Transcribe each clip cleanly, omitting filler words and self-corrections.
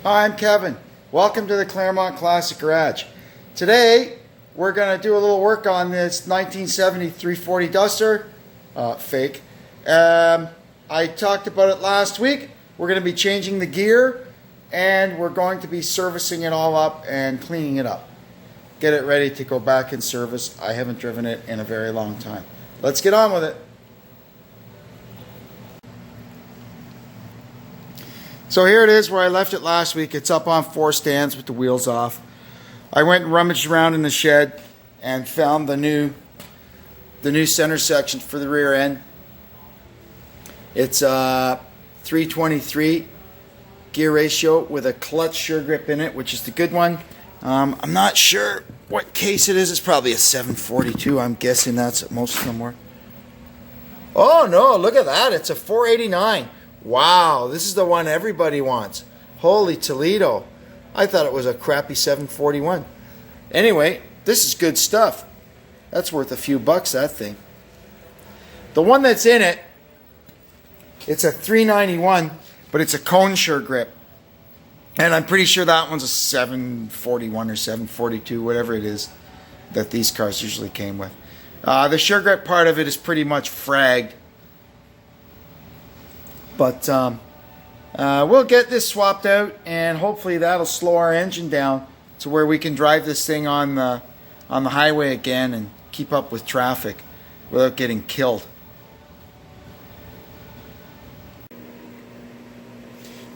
Hi, I'm Kevin. Welcome to the Claremont Classic Garage. Today, we're going to do a little work on this 1970 340 Duster, fake. I talked about it last week. We're going to be changing the gear, and we're going to be servicing it all up and cleaning it up. Get it ready to go back in service. I haven't driven it in a very long time. Let's get on with it. So here it is where I left it last week. It's up on 4 stands with the wheels off. I went and rummaged around in the shed and found the new center section for the rear end. It's 323 gear ratio with a clutch sure grip in it, which is the good one. I'm not sure what case it is. It's probably a 742. I'm guessing that's what most of them were. Oh no, look at that. It's a 489. Wow, this is the one everybody wants. Holy Toledo. I thought it was a crappy 741. Anyway, this is good stuff. That's worth a few bucks, that thing. The one that's in it, it's a 391, but it's a cone sure grip. And I'm pretty sure that one's a 741 or 742, whatever it is that these cars usually came with. The sure grip part of it is pretty much fragged. But we'll get this swapped out, and hopefully that'll slow our engine down to where we can drive this thing on the highway again and keep up with traffic without getting killed.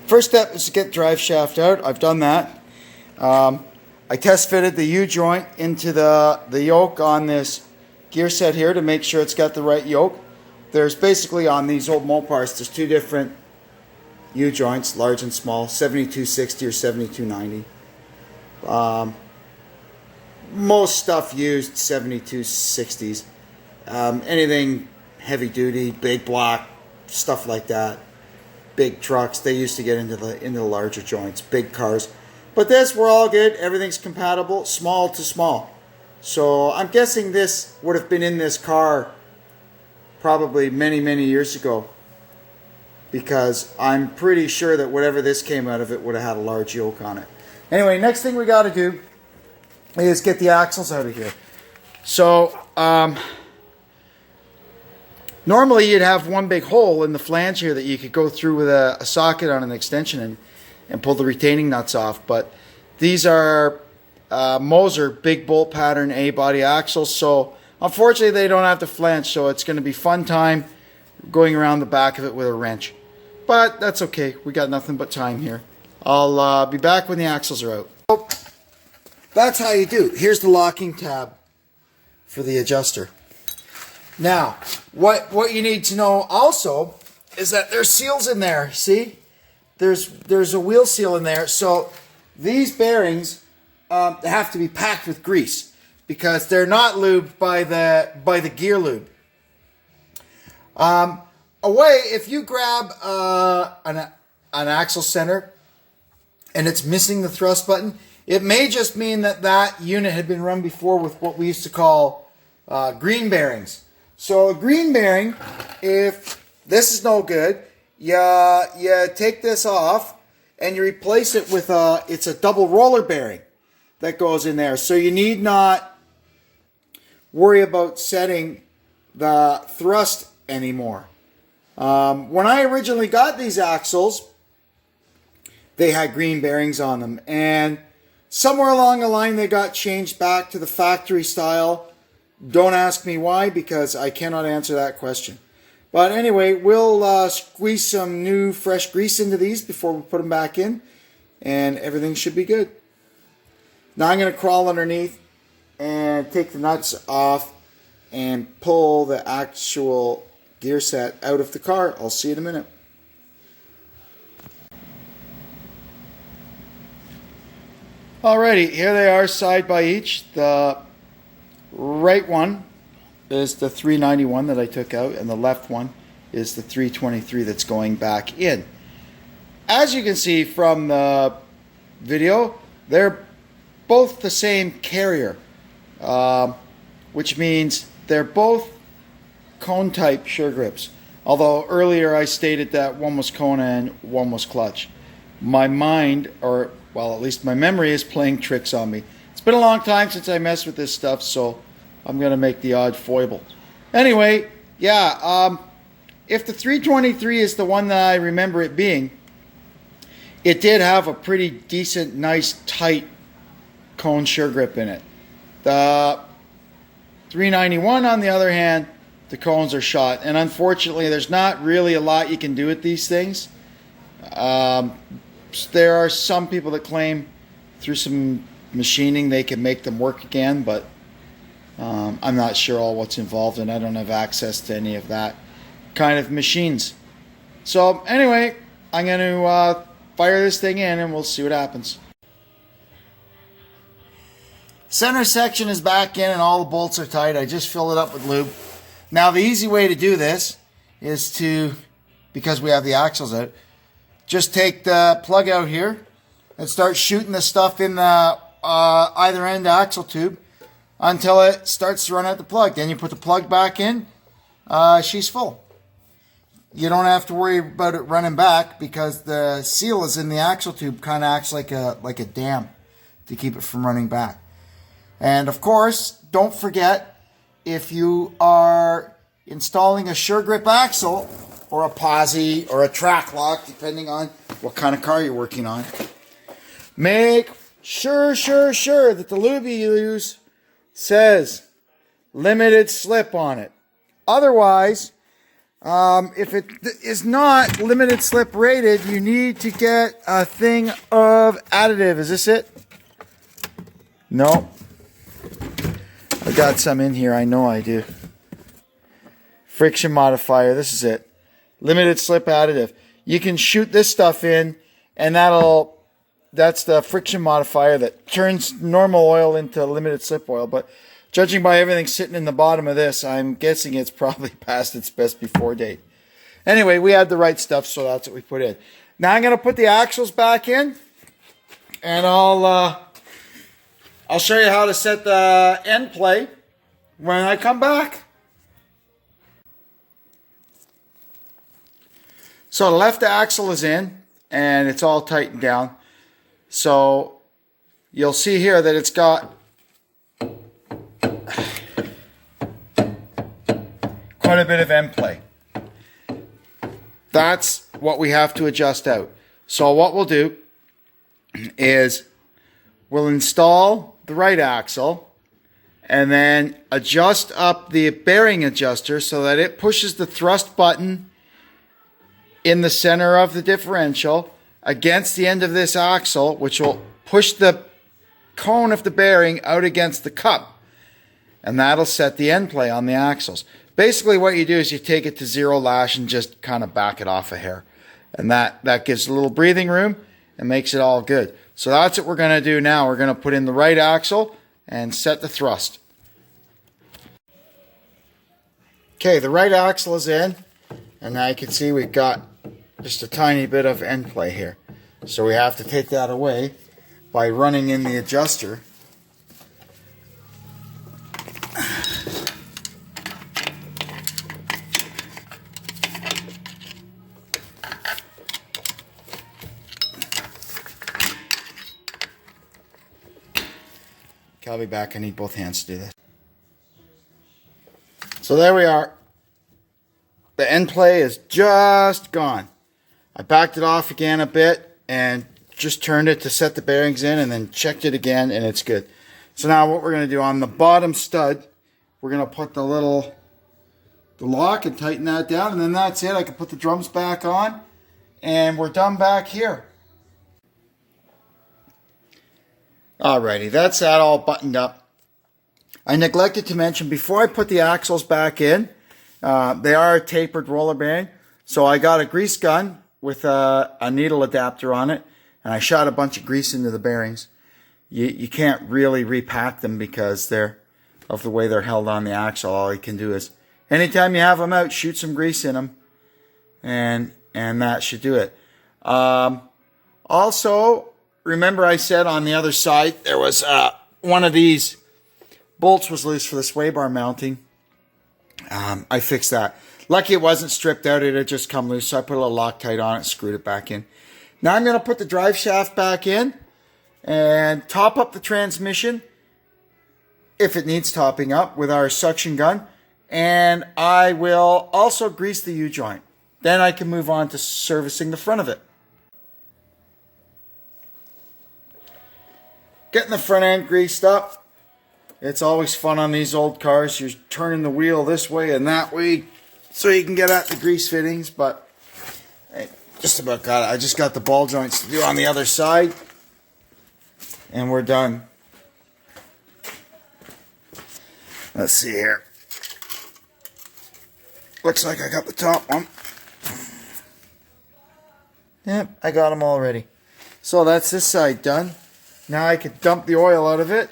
First step is to get the drive shaft out. I've done that. I test fitted the U-joint into the yoke on this gear set here to make sure it's got the right yoke. There's basically, on these old Mopars, there's 2 different U-joints, large and small, 7260 or 7290. Most stuff used 7260s. Anything heavy duty, big block, stuff like that. Big trucks, they used to get into the larger joints, big cars. But this, we're all good. Everything's compatible, small to small. So I'm guessing this would have been in this car probably many, many years ago, because I'm pretty sure that whatever this came out of it would have had a large yoke on it. Anyway, next thing we got to do is get the axles out of here. So normally you'd have one big hole in the flange here that you could go through with a socket on an extension and pull the retaining nuts off. But these are Moser big bolt pattern A-body axles, so unfortunately they don't have the flange, so it's going to be fun time going around the back of it with a wrench. But that's okay, we got nothing but time here. I'll be back when the axles are out. So that's how you do. Here's the locking tab for the adjuster. Now, what you need to know also is that there's seals in there. See? There's a wheel seal in there. So these bearings have to be packed with grease, because they're not lubed by the gear lube. If you grab an axle center and it's missing the thrust button, it may just mean that unit had been run before with what we used to call green bearings. So a green bearing, if this is no good, you take this off and you replace it with it's a double roller bearing that goes in there. So you need not worry about setting the thrust anymore. When I originally got these axles, they had green bearings on them, and somewhere along the line they got changed back to the factory style. Don't ask me why, because I cannot answer that question. But anyway, we'll squeeze some new fresh grease into these before we put them back in, and everything should be good. Now I'm going to crawl underneath and take the nuts off and pull the actual gear set out of the car. I'll see you in a minute. Alrighty, here they are side by each. The right one is the 391 that I took out, and the left one is the 323 that's going back in. As you can see from the video, they're both the same carrier, which means they're both cone type sure grips. Although earlier I stated that one was cone and one was clutch. my mind, or well, at least my memory, is playing tricks on me. It's been a long time since I messed with this stuff, so I'm going to make the odd foible. Anyway, yeah, if the 323 is the one that I remember it being, it did have a pretty decent, nice, tight cone sure grip in it. The 391, on the other hand, the cones are shot, and unfortunately there's not really a lot you can do with these things. There are some people that claim through some machining they can make them work again, but I'm not sure all what's involved, and I don't have access to any of that kind of machines. So anyway, I'm going to fire this thing in and we'll see what happens. Center section is back in and all the bolts are tight. I just filled it up with lube. Now the easy way to do this is to, because we have the axles out, just take the plug out here and start shooting the stuff in the either end axle tube until it starts to run out the plug. Then you put the plug back in, she's full. You don't have to worry about it running back because the seal is in the axle tube, kind of acts like a dam to keep it from running back. And of course, don't forget, if you are installing a sure grip axle or a posi or a track lock, depending on what kind of car you're working on, make sure that the lube you use says limited slip on it. Otherwise, if it is not limited slip rated, you need to get a thing of additive. Is this it? No. I got some in here. I know I do. Friction modifier. This is it. Limited slip additive. You can shoot this stuff in, and that's the friction modifier that turns normal oil into limited slip oil. But judging by everything sitting in the bottom of this, I'm guessing it's probably past its best before date. Anyway, we had the right stuff, so that's what we put in. Now I'm going to put the axles back in, and I'll show you how to set the end play when I come back. So the left axle is in, and it's all tightened down. So you'll see here that it's got quite a bit of end play. That's what we have to adjust out. So what we'll do is we'll install the right axle and then adjust up the bearing adjuster so that it pushes the thrust button in the center of the differential against the end of this axle, which will push the cone of the bearing out against the cup, and that'll set the end play on the axles. Basically what you do is you take it to zero lash and just kind of back it off a hair, and that gives a little breathing room and makes it all good. So that's what we're going to do now. We're going to put in the right axle and set the thrust. Okay, the right axle is in, and now you can see we've got just a tiny bit of end play here. So we have to take that away by running in the adjuster. Okay, I'll be back. I need both hands to do this. So there we are. The end play is just gone. I backed it off again a bit and just turned it to set the bearings in and then checked it again, and it's good. So now what we're going to do on the bottom stud, we're going to put the lock and tighten that down, and then that's it. I can put the drums back on and we're done back here. Alrighty, that's that all buttoned up. I neglected to mention before I put the axles back in, they are a tapered roller bearing, so I got a grease gun with a needle adapter on it, and I shot a bunch of grease into the bearings. You can't really repack them because of the way they're held on the axle. All you can do is, anytime you have them out, shoot some grease in them, and that should do it. Also, remember I said on the other side there was one of these bolts was loose for the sway bar mounting. I fixed that. Lucky it wasn't stripped out, it had just come loose, so I put a little Loctite on it, screwed it back in. Now I'm going to put the drive shaft back in and top up the transmission if it needs topping up with our suction gun. And I will also grease the U-joint. Then I can move on to servicing the front of it. Getting the front end greased up. It's always fun on these old cars. You're turning the wheel this way and that way so you can get at the grease fittings, but hey, just about got it. I just got the ball joints to do on the other side, and we're done. Let's see here. Looks like I got the top one. Yep, I got them already. So that's this side done. Now I can dump the oil out of it,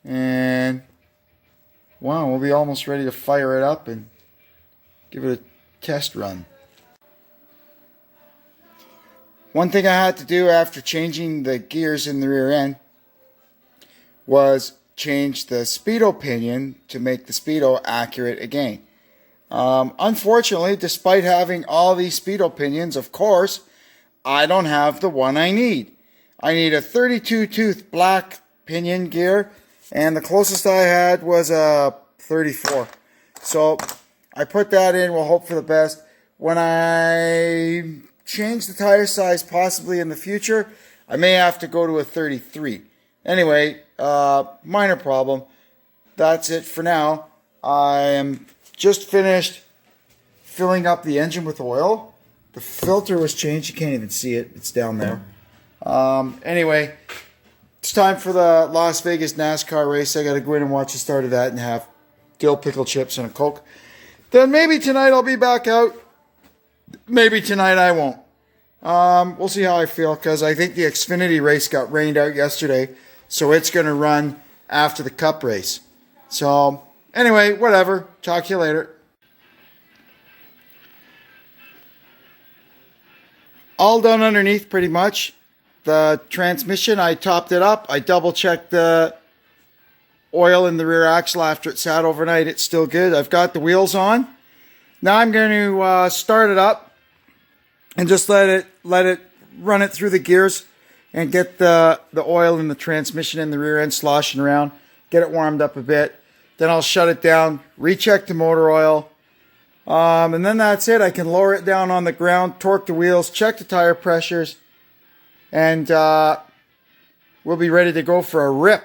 and wow, we'll be almost ready to fire it up and give it a test run. One thing I had to do after changing the gears in the rear end was change the speedo pinion to make the speedo accurate again. Unfortunately, despite having all these speedo pinions, of course, I don't have the one I need. I need a 32 tooth black pinion gear, and the closest I had was a 34. So I put that in. We'll hope for the best. When I change the tire size possibly in the future, I may have to go to a 33. Anyway, minor problem. That's it for now. I am just finished filling up the engine with oil. The filter was changed. You can't even see it. It's down there. Anyway, it's time for the Las Vegas NASCAR race. I got to go in and watch the start of that and have dill pickle chips and a Coke. Then maybe tonight I'll be back out. Maybe tonight I won't. We'll see how I feel, because I think the Xfinity race got rained out yesterday, so it's going to run after the Cup race. So anyway, whatever. Talk to you later. All done underneath pretty much. The transmission, I topped it up. I double checked the oil in the rear axle after it sat overnight. It's still good. I've got the wheels on. Now I'm going to start it up and just let it run it through the gears and get the oil in the transmission in the rear end sloshing around. Get it warmed up a bit. Then I'll shut it down, recheck the motor oil, and then that's it. I can lower it down on the ground, torque the wheels, check the tire pressures, and we'll be ready to go for a rip.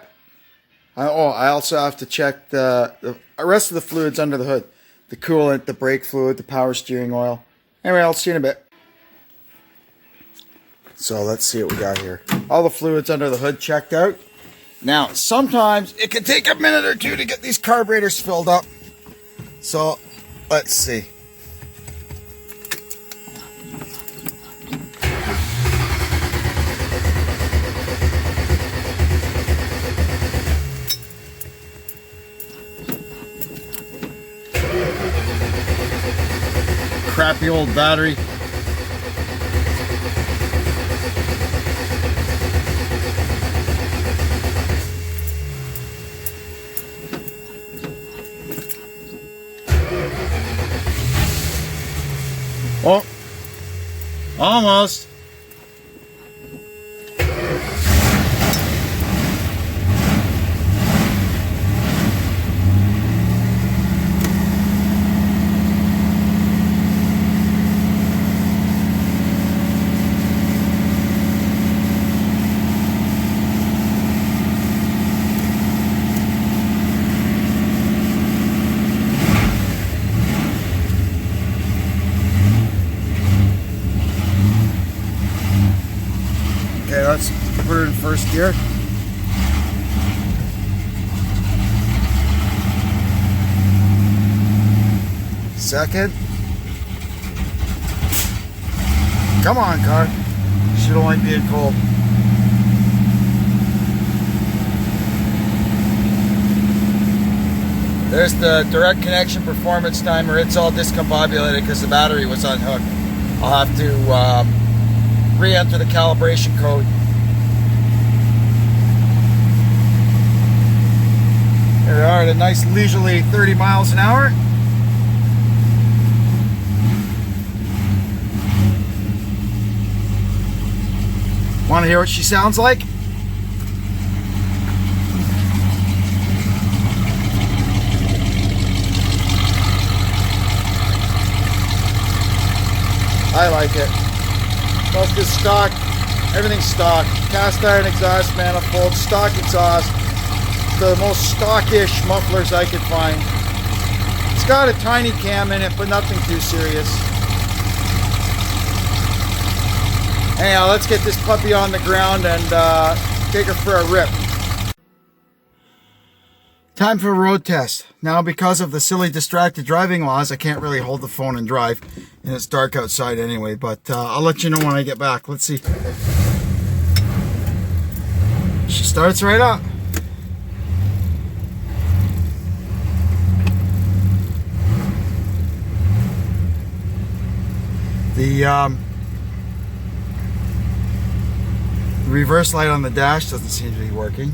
I also have to check the rest of the fluids under the hood. The coolant, the brake fluid, the power steering oil. Anyway, I'll see you in a bit. So let's see what we got here. All the fluids under the hood checked out. Now, sometimes it can take a minute or two to get these carburetors filled up. So, let's see. Crappy old battery. Oh, almost. Okay, let's put it in first gear. Second. Come on, car. She don't like being cold. There's the direct connection performance timer. It's all discombobulated because the battery was unhooked. I'll have to re-enter the calibration code. There we are at a nice leisurely 30 miles an hour. Want to hear what she sounds like? I like it. Most is stock. Everything's stock. Cast iron exhaust manifold, stock exhaust. The most stockish mufflers I could find. It's got a tiny cam in it, but nothing too serious. Anyhow, let's get this puppy on the ground and take her for a rip. Time for a road test. Now, because of the silly distracted driving laws, I can't really hold the phone and drive. And it's dark outside anyway, but I'll let you know when I get back. Let's see. She starts right up. The reverse light on the dash doesn't seem to be working.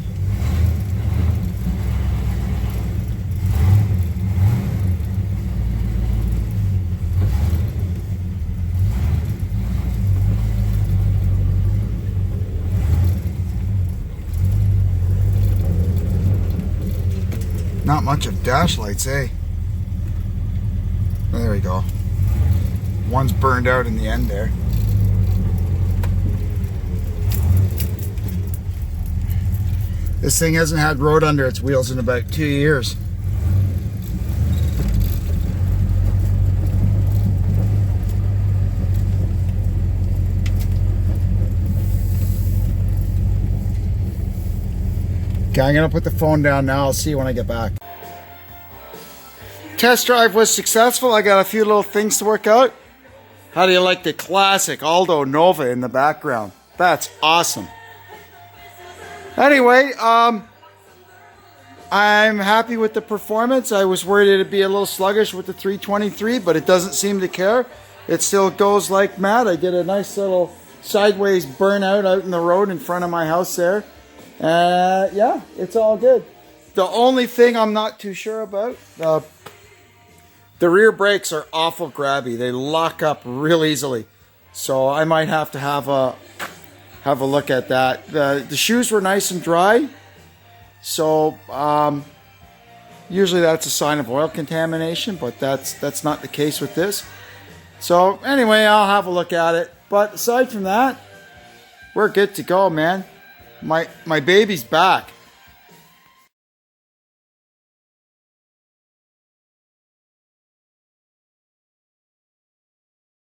Not much of dash lights, eh? There we go. One's burned out in the end there. This thing hasn't had road under its wheels in about 2 years. Okay, I'm gonna put the phone down now. I'll see you when I get back. Test drive was successful. I got a few little things to work out. How do you like the classic Aldo Nova in the background? That's awesome. Anyway, I'm happy with the performance. I was worried it'd be a little sluggish with the 323, but it doesn't seem to care. It still goes like mad. I get a nice little sideways burnout out in the road in front of my house there. Yeah, it's all good. The only thing I'm not too sure about, the rear brakes are awful grabby. They lock up real easily. So I might have to have a look at that. The shoes were nice and dry. So usually that's a sign of oil contamination, but that's not the case with this. So anyway, I'll have a look at it. But aside from that, we're good to go, man. My baby's back.